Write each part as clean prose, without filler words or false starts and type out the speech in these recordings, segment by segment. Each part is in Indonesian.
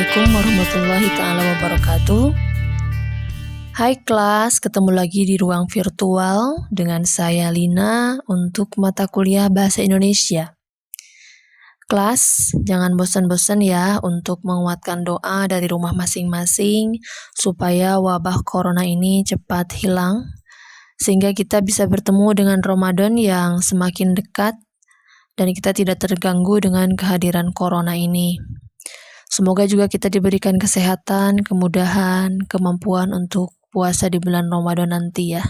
Assalamualaikum warahmatullahi ta'ala wabarakatuh. Hai kelas, ketemu lagi di ruang virtual dengan saya Lina untuk mata kuliah Bahasa Indonesia. Kelas, jangan bosan-bosan ya untuk menguatkan doa dari rumah masing-masing supaya wabah corona ini cepat hilang, sehingga kita bisa bertemu dengan Ramadan yang semakin dekat dan kita tidak terganggu dengan kehadiran corona ini. Semoga juga kita diberikan kesehatan, kemudahan, kemampuan untuk puasa di bulan Ramadan nanti ya.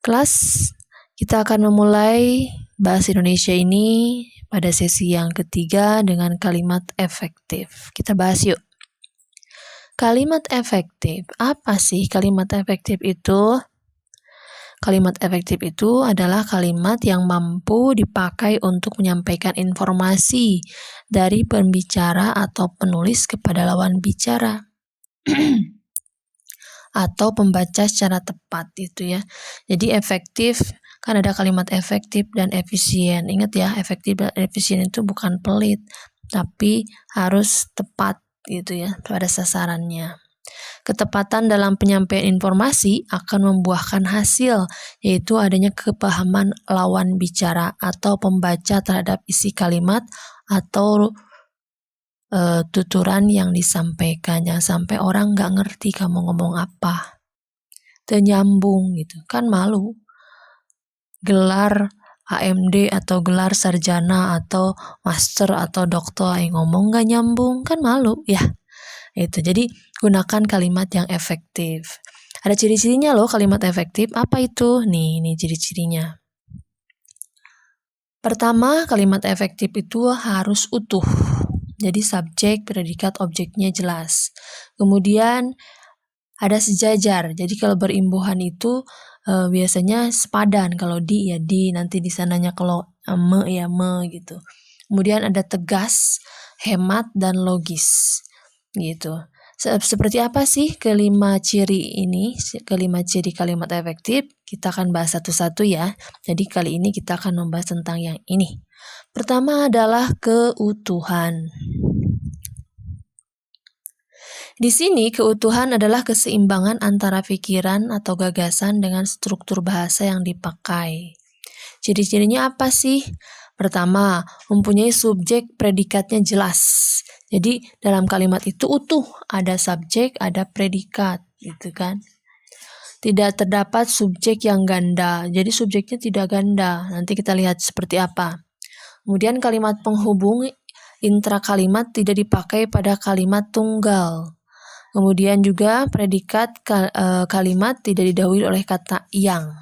Kelas, kita akan memulai Bahasa Indonesia ini pada sesi yang ketiga dengan kalimat efektif. Kita bahas yuk. Kalimat efektif, apa sih kalimat efektif itu? Kalimat efektif itu adalah kalimat yang mampu dipakai untuk menyampaikan informasi dari pembicara atau penulis kepada lawan bicara atau pembaca secara tepat gitu ya. Jadi efektif, kan ada kalimat efektif dan efisien. Ingat ya, efektif dan efisien itu bukan pelit, tapi harus tepat gitu ya pada sasarannya. Ketepatan dalam penyampaian informasi akan membuahkan hasil, yaitu adanya kepahaman lawan bicara atau pembaca terhadap isi kalimat atau tuturan yang disampaikan. Jangan sampai orang nggak ngerti kamu ngomong apa, ternyambung gitu, kan malu. Gelar AMD atau gelar sarjana atau master atau doktor yang ngomong nggak nyambung, kan malu ya. Itu jadi gunakan kalimat yang efektif. Ada ciri-cirinya loh kalimat efektif. Apa itu? Nih ciri-cirinya. Pertama, kalimat efektif itu harus utuh. Jadi subjek, predikat, objeknya jelas. Kemudian ada sejajar. Jadi kalau berimbuhan itu biasanya sepadan. Kalau di ya di, nanti di sananya kalau me ya me gitu. Kemudian ada tegas, hemat, dan logis. Gitu. Seperti apa sih kelima ciri ini? Kelima ciri kalimat efektif kita akan bahas satu-satu ya. Jadi kali ini kita akan membahas tentang yang ini. Pertama adalah keutuhan. Di sini keutuhan adalah keseimbangan antara pikiran atau gagasan dengan struktur bahasa yang dipakai. Ciri-cirinya apa sih? Pertama, mempunyai subjek predikatnya jelas. Jadi dalam kalimat itu utuh, ada subjek, ada predikat, gitu kan. Tidak terdapat subjek yang ganda, jadi subjeknya tidak ganda. Nanti kita lihat seperti apa. Kemudian kalimat penghubung intra kalimat tidak dipakai pada kalimat tunggal. Kemudian juga predikat kalimat tidak didahului oleh kata yang.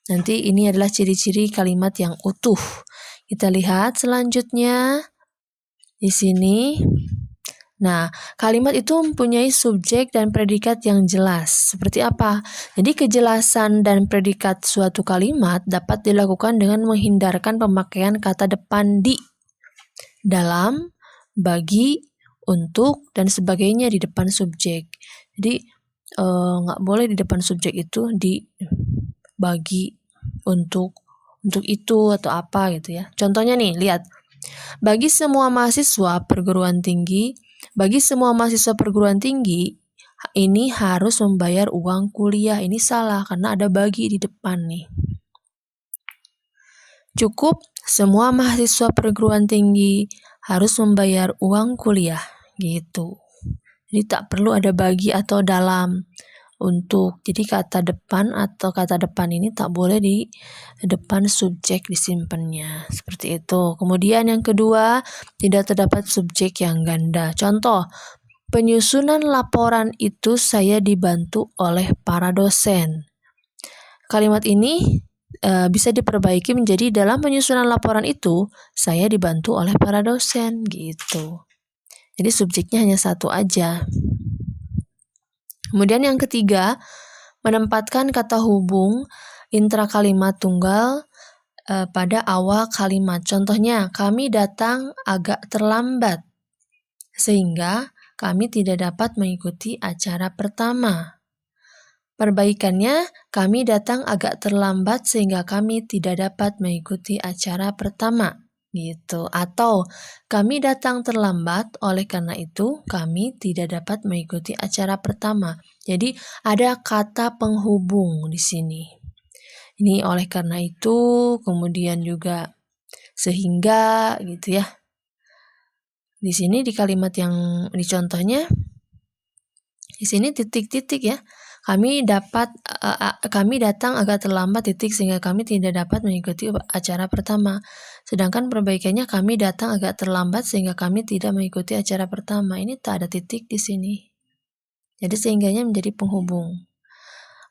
Nanti ini adalah ciri-ciri kalimat yang utuh. Kita lihat selanjutnya di sini. Nah, kalimat itu mempunyai subjek dan predikat yang jelas. Seperti apa? Jadi kejelasan dan predikat suatu kalimat dapat dilakukan dengan menghindarkan pemakaian kata depan di, dalam, bagi, untuk, dan sebagainya di depan subjek. Jadi nggak boleh di depan subjek itu di, bagi, untuk itu atau apa gitu ya. Contohnya nih, lihat. Bagi semua mahasiswa perguruan tinggi ini harus membayar uang kuliah. Ini salah karena ada bagi di depan nih. Cukup semua mahasiswa perguruan tinggi harus membayar uang kuliah gitu. Jadi tak perlu ada bagi atau dalam. Untuk, jadi kata depan atau kata depan ini tak boleh di depan subjek disimpannya, seperti itu. Kemudian yang kedua, tidak terdapat subjek yang ganda. Contoh, penyusunan laporan itu saya dibantu oleh para dosen. Kalimat ini bisa diperbaiki menjadi dalam penyusunan laporan itu saya dibantu oleh para dosen gitu. Jadi subjeknya hanya satu aja. Kemudian yang ketiga, menempatkan kata hubung intra kalimat tunggal pada awal kalimat. Contohnya, kami datang agak terlambat, sehingga kami tidak dapat mengikuti acara pertama. Perbaikannya, kami datang agak terlambat sehingga kami tidak dapat mengikuti acara pertama. gitu. Atau kami datang terlambat, oleh karena itu kami tidak dapat mengikuti acara pertama. Jadi ada kata penghubung di sini. Ini oleh karena itu, kemudian juga sehingga gitu ya. Di sini di kalimat yang di contohnya, di sini titik-titik ya. Kami datang agak terlambat titik sehingga kami tidak dapat mengikuti acara pertama. Sedangkan perbaikannya kami datang agak terlambat sehingga kami tidak mengikuti acara pertama. Ini tak ada titik di sini. Jadi sehingganya menjadi penghubung.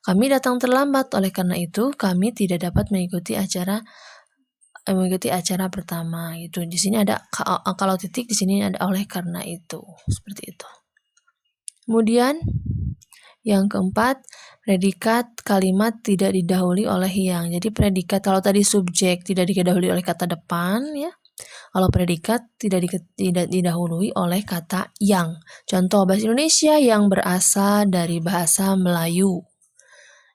Kami datang terlambat, oleh karena itu kami tidak dapat mengikuti acara pertama. Itu di sini ada kalau titik, di sini ada oleh karena itu. Seperti itu. Kemudian yang keempat, predikat kalimat tidak didahului oleh yang. Jadi predikat, kalau tadi subjek tidak didahului oleh kata depan ya. Kalau predikat tidak didahului oleh kata yang. Contoh bahasa Indonesia yang berasal dari bahasa Melayu.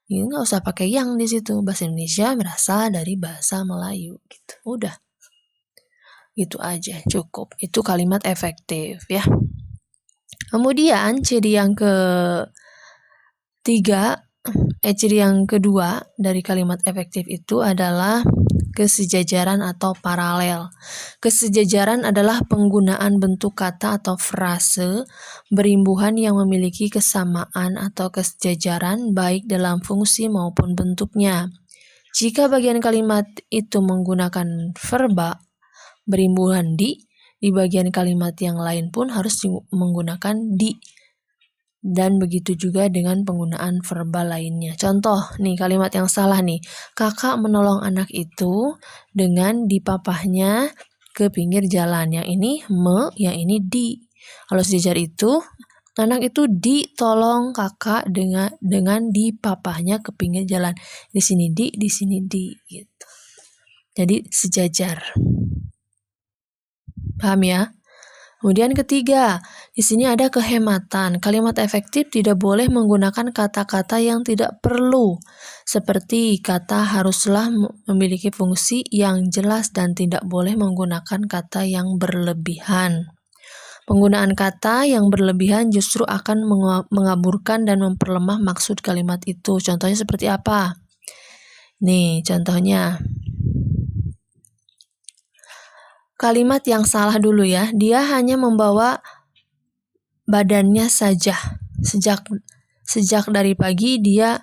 Ini nggak usah pakai yang di situ. Bahasa Indonesia berasal dari bahasa Melayu. Gitu. Udah. Itu aja, cukup. Itu kalimat efektif ya. Kemudian ciri yang ciri yang kedua dari kalimat efektif itu adalah kesejajaran atau paralel. Kesejajaran adalah penggunaan bentuk kata atau frase berimbuhan yang memiliki kesamaan atau kesejajaran baik dalam fungsi maupun bentuknya. Jika bagian kalimat itu menggunakan verba berimbuhan di bagian kalimat yang lain pun harus menggunakan di. Dan begitu juga dengan penggunaan verba lainnya. Contoh nih kalimat yang salah nih. Kakak menolong anak itu dengan dipapahnya ke pinggir jalan. Yang ini yang ini di. Kalau sejajar itu, anak itu ditolong kakak dengan dipapahnya ke pinggir jalan. Di sini di sini di gitu. Jadi sejajar. Paham ya? Kemudian ketiga, di sini ada kehematan. Kalimat efektif tidak boleh menggunakan kata-kata yang tidak perlu. Seperti kata haruslah memiliki fungsi yang jelas dan tidak boleh menggunakan kata yang berlebihan. Penggunaan kata yang berlebihan justru akan mengaburkan dan memperlemah maksud kalimat itu. Contohnya seperti apa? Nih, contohnya. Kalimat yang salah dulu ya. Dia hanya membawa badannya saja. Sejak dari pagi dia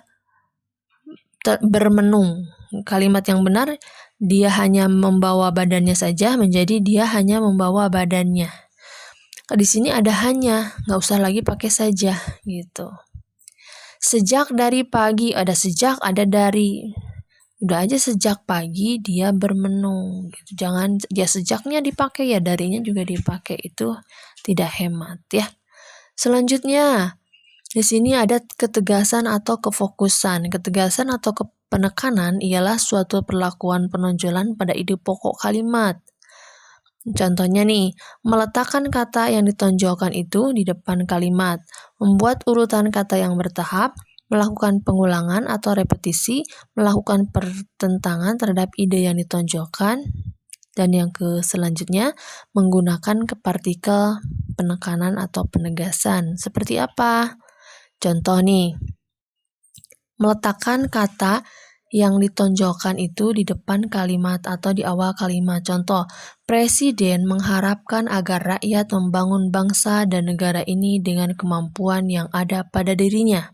bermenung. Kalimat yang benar, dia hanya membawa badannya saja menjadi dia hanya membawa badannya. Di sini ada hanya, nggak usah lagi pakai saja gitu. Sejak dari pagi, ada sejak, ada dari. Udah aja sejak pagi dia bermenung gitu. Jangan ya sejaknya dipakai ya darinya juga dipakai, itu tidak hemat ya. Selanjutnya di sini ada ketegasan atau kefokusan. Ketegasan atau penekanan ialah suatu perlakuan penonjolan pada ide pokok kalimat. Contohnya nih, meletakkan kata yang ditonjolkan itu di depan kalimat, membuat urutan kata yang bertahap, melakukan pengulangan atau repetisi, melakukan pertentangan terhadap ide yang ditonjolkan, dan yang selanjutnya menggunakan partikel penekanan atau penegasan. Seperti apa? Contoh nih, meletakkan kata yang ditonjolkan itu di depan kalimat atau di awal kalimat. Contoh, Presiden mengharapkan agar rakyat membangun bangsa dan negara ini dengan kemampuan yang ada pada dirinya.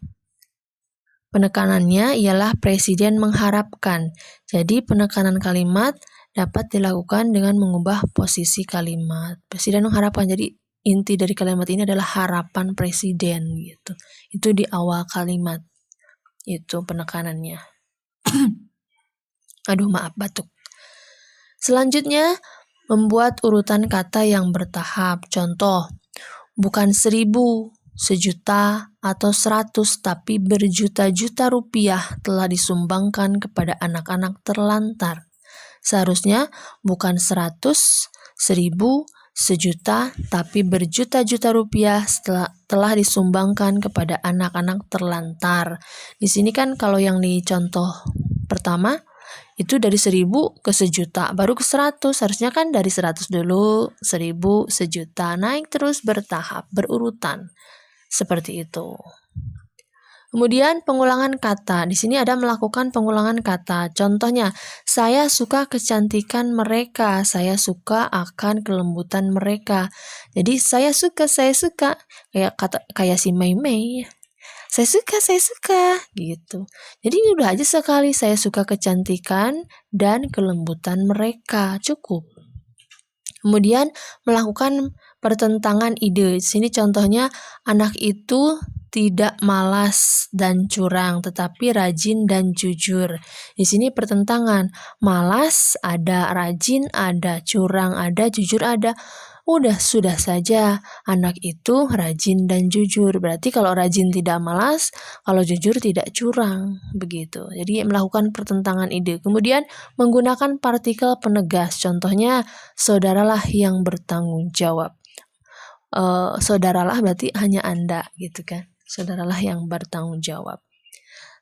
Penekanannya ialah Presiden mengharapkan. Jadi penekanan kalimat dapat dilakukan dengan mengubah posisi kalimat. Presiden mengharapkan. Jadi inti dari kalimat ini adalah harapan Presiden gitu. Itu di awal kalimat. Itu penekanannya. Aduh, maaf batuk. Selanjutnya, membuat urutan kata yang bertahap. Contoh, bukan 1000, sejuta, atau 100, tapi berjuta-juta rupiah telah disumbangkan kepada anak-anak terlantar. Seharusnya bukan 100, 1000, sejuta, tapi berjuta-juta rupiah telah disumbangkan kepada anak-anak terlantar. Di sini kan kalau yang di contoh pertama, Itu dari 1000 ke sejuta, baru ke 100. Harusnya kan dari 100 dulu, 1000, sejuta, naik terus bertahap, berurutan. Seperti itu. Kemudian pengulangan kata. Di sini ada melakukan pengulangan kata. Contohnya, saya suka kecantikan mereka. Saya suka akan kelembutan mereka. Jadi saya suka kayak si Mei Mei. Saya suka gitu. Jadi ini udah aja sekali, saya suka kecantikan dan kelembutan mereka. Cukup. Kemudian melakukan pertentangan ide. Di sini contohnya, anak itu tidak malas dan curang, tetapi rajin dan jujur. Di sini pertentangan, malas ada, rajin ada, curang ada, jujur ada. Sudah saja, anak itu rajin dan jujur. Berarti kalau rajin tidak malas, kalau jujur tidak curang. Begitu. Jadi melakukan pertentangan ide. Kemudian menggunakan partikel penegas. Contohnya, saudaralah yang bertanggung jawab. Saudaralah berarti hanya Anda gitu kan. Saudaralah yang bertanggung jawab.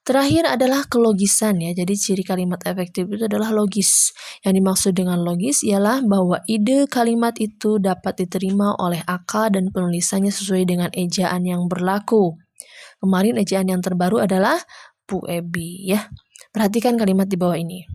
Terakhir adalah kelogisan ya. Jadi ciri kalimat efektif itu adalah logis. Yang dimaksud dengan logis ialah bahwa ide kalimat itu dapat diterima oleh akal dan penulisannya sesuai dengan ejaan yang berlaku. Kemarin ejaan yang terbaru adalah Bu Ebi ya. Perhatikan kalimat di bawah ini.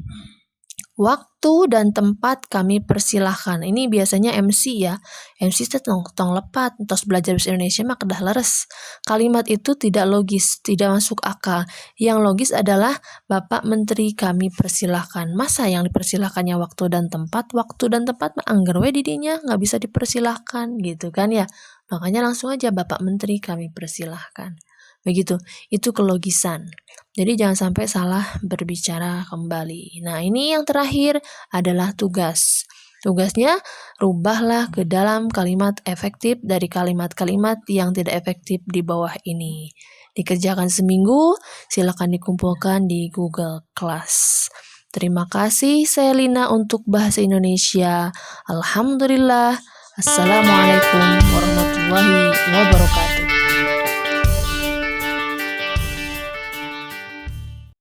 Waktu dan tempat kami persilahkan. Ini biasanya MC ya. MC itu tong lepat. Tos belajar bahasa Indonesia mah kedah leres. Kalimat itu tidak logis, tidak masuk akal. Yang logis adalah Bapak Menteri kami persilahkan. Masa yang dipersilahkannya waktu dan tempat? Waktu dan tempat mah angger we didinya, nggak bisa dipersilahkan gitu kan ya. Makanya langsung aja Bapak Menteri kami persilahkan. Begitu, itu kelogisan. Jadi jangan sampai salah berbicara kembali. Nah, ini yang terakhir adalah tugas. Tugasnya, rubahlah ke dalam kalimat efektif dari kalimat-kalimat yang tidak efektif di bawah ini. Dikerjakan seminggu, silakan dikumpulkan di Google Class. Terima kasih, saya Lina untuk Bahasa Indonesia. Alhamdulillah. Assalamualaikum warahmatullahi wabarakatuh.